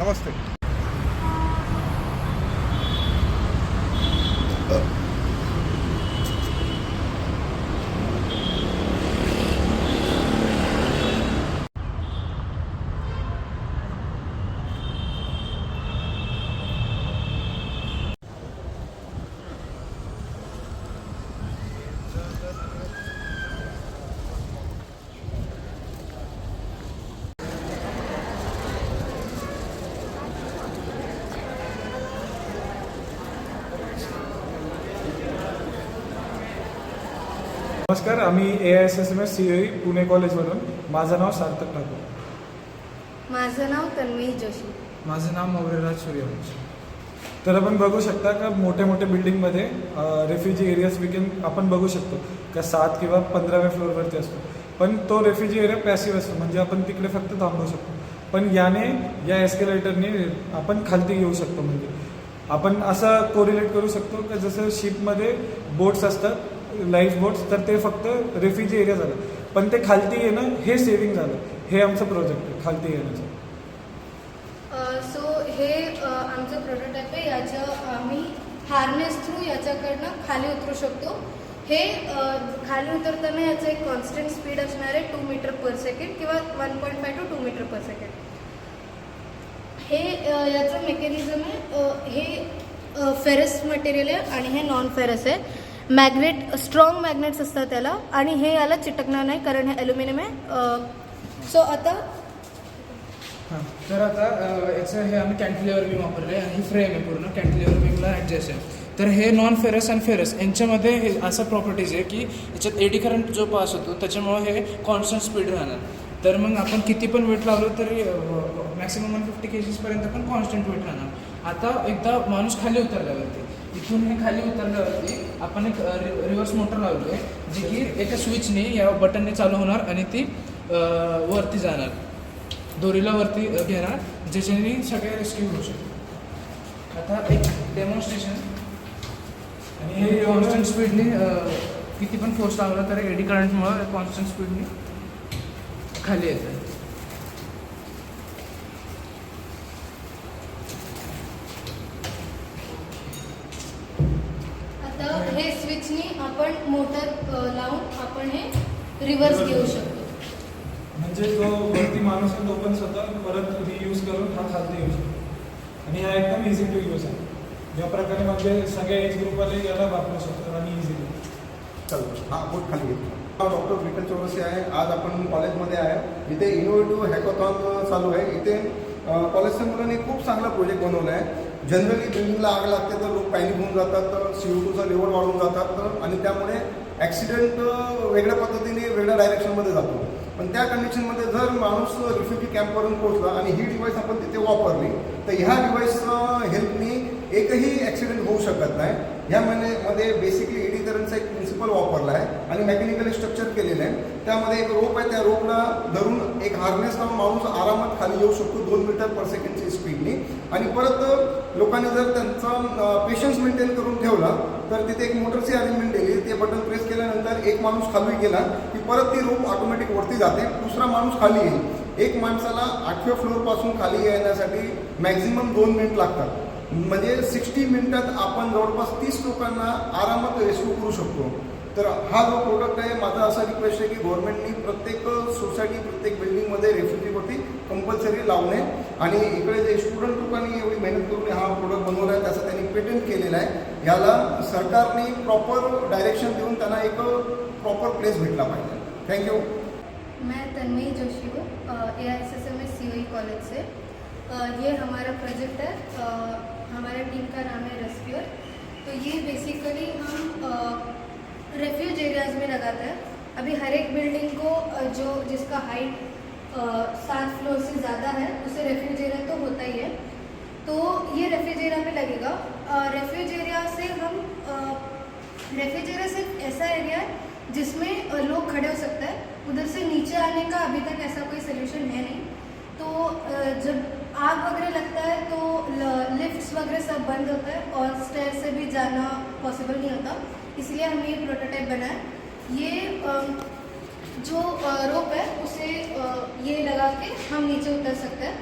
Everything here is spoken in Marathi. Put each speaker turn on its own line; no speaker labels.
नमस्ते.
नमस्कार. आम्ही AISSMS COE पुणे कॉलेजवरून. माझं नाव सार्थक ठाकूर.
माझं नाव तन्मयी जोशी.
माझं नाव मौर्यराज सूर्यवंशी.
तर आपण बघू शकता का मोठ्या मोठ्या बिल्डिंगमध्ये रेफ्युजी एरियाज आपण बघू शकतो का 7 किंवा 15व्या फ्लोअरवरती असतो. पण तो रेफ्युजी एरिया पॅसिव्ह असतो, म्हणजे आपण तिकडे फक्त थांबवू शकतो. पण या एस्केलेटरने आपण खालती येऊ शकतो. म्हणजे आपण असं कोरिलेट करू शकतो का जसं शिपमध्ये बोट्स असतात, लाईफ बोट्स, तर ते फक्त रेफ्युजी एरिया झालं, पण ते खालती येणं हे सेव्हिंग झालं. हे आमचं प्रोजेक्ट आहे खालती येण्याचं.
सो हे आमचं प्रोटोटाईप आहे. याचं आम्ही हार्नेस थ्रू याच्याकडनं खाली उतरू शकतो. हे खाली उतरताना याचं एक कॉन्स्टंट स्पीड असणार आहे 2 मीटर पर सेकंड किंवा 1.5 to 2 मीटर पर सेकंड. हे याचं मेकॅनिझम आहे. हे फेरस मटेरियल आहे आणि हे नॉन फेरस आहे. स्ट्रॉंग मॅग्नेट्स असतात त्याला, आणि हे याला चिटकणार नाही कारण हे ॲल्युमिनियम आहे. सो आता
तर आता याचं हे आम्ही कॅन्टिलिव्हर बीम वापरले आणि ही फ्रेम आहे पूर्ण कॅन्टिलिव्हर बीमला ॲडजस्ट आहे. तर हे नॉन फेरस आणि फेरस यांच्यामध्ये हे असं प्रॉपर्टीज आहे की याच्यात एडी करंट जो पास होतो त्याच्यामुळे हे कॉन्स्टंट स्पीड राहणार. तर मग आपण किती पण वेट लावलो तरी मॅक्सिमम 150 kgs पण कॉन्स्टंट वेट राहणार. आता एकदा माणूस खाली उतरल्यावरती, इथून हे खाली उतरल्यावरती आपण एक रिव्हर्स मोटर लावली आहे, जी की एका स्विचने या बटनने चालू होणार आणि ती वरती जाणार, दोरीला वरती घेणार, ज्याच्याने सगळे रेस्क्यू होऊ शकतो. आता एक डेमॉन्स्ट्रेशन. आणि हे कॉन्स्टंट स्पीडने किती पण फोर्स लावला तर एडी करंटमुळं कॉन्स्टंट स्पीडने खाली येतं.
आता हे स्विचनी आपण मोटर लावून आपण हे रिव्हर्स घेऊ शकतो.
म्हणजे जो वरती माणूस आहे तो पण स्वतः परत रियूज करून हा खालती येऊ शकतो. आणि हा एकदम इझी टू यूज आहे. या प्रकारे म्हणजे सगळ्या एज ग्रुपवाले याला वापरू शकतात आणि इझिली.
चल हां, बोट खाली घेतो. डॉक्टर विठ्ठल चौरसे आहे. आज आपण कॉलेजमध्ये आहे. इथे इनोव्हेटिव्ह हॅकॉथॉन चालू आहे. इथे कॉलेजच्या मुलांनी खूप चांगला प्रोजेक्ट बनवला आहे. जनरली बिल्डिंगला आग लागते तर लोक पॅनिक होऊन जातात, CO2चा लेवल वाढून जातात आणि त्यामुळे ॲक्सिडेंट वेगळ्या पद्धतीने वेगळ्या डायरेक्शनमध्ये जातो. पण त्या कंडिशनमध्ये जर माणूस रिफ्युजी कॅम्पपर्यंत पोहोचला आणि ही डिव्हाइस आपण तिथे वापरली तर ह्या डिव्हाइस हेल्पनी एकही ॲक्सिडेंट होऊ शकत नाही. ह्यामध्ये बेसिकली एडी करंटचा एक प्रिन्सिपल वापरला आहे आणि मेकॅनिकली स्ट्रक्चर केलेलं आहे. त्यामध्ये एक रोप आहे, त्या रोपला धरून एक हार्नेस लावून माणूस आरामात खाली येऊ शकतो 2 मीटर पर सेकंडची स्पीडनी. आणि परत लोकांनी जर त्यांचा पेशन्स मेंटेन करून ठेवला तर तिथे एक मोटरची अरेंजमेंट दिली. ते बटन प्रेस केल्यानंतर एक माणूस खाली गेला की परत ती रोप ऑटोमॅटिक वरती जाते, दुसरा माणूस खाली येईल. एक माणसाला 8व्या फ्लोअरपासून खाली येण्यासाठी मॅक्झिमम 2 मिनिट लागतात. म्हणजे 60 मिनिटात आपण जवळपास 30 लोकांना आरामात रेस्क्यू करू शकतो. तर हा जो प्रोडक्ट आहे, माझा असा रिक्वेस्ट आहे की गव्हर्नमेंटनी प्रत्येक सोसायटी, प्रत्येक बिल्डिंगमध्ये रेफ्युजीवरती कंपल्सरी लावणे. आणि इकडे जे स्टुडंट लोकांनी एवढी मेहनत करून हा प्रोडक्ट बनवला आहे, त्याचं त्यांनी पेटंट केलेलं आहे. याला सरकारने प्रॉपर डायरेक्शन देऊन त्यांना एक प्रॉपर प्लेस भेटला पाहिजे. थँक्यू.
मैं तन्मयी जोशी हूँ, AISSMS COE कॉलेज से. ये हमारा प्रोजेक्ट है. हमारा टीम का नाम है रेस्क्यूअर. तो ये बेसिकली हम रेफ्यूज एरियाज़ में लगाते हैं. अभी हर एक बिल्डिंग को जिसका हाइट 7 फ्लोर से ज़्यादा है उसे रेफ्यूज एरिया तो होता ही है. तो ये रेफ्यूज एरिया में लगेगा. रेफ्यूज एरिया सिर्फ ऐसा एरिया है जिसमें लोग खड़े हो सकते हैं. उधर से नीचे आने का अभी तक ऐसा कोई सोल्यूशन है नहीं. तो जब आग वगैरह लगता है तो लिफ्ट्स वगैरह सब बंद होता है और स्टेयर से भी जाना पॉसिबल नहीं होता. इसलिए हमने ये प्रोटोटाइप बनाया. ये जो रोप है उसे ये लगा के हम नीचे उतर सकते हैं.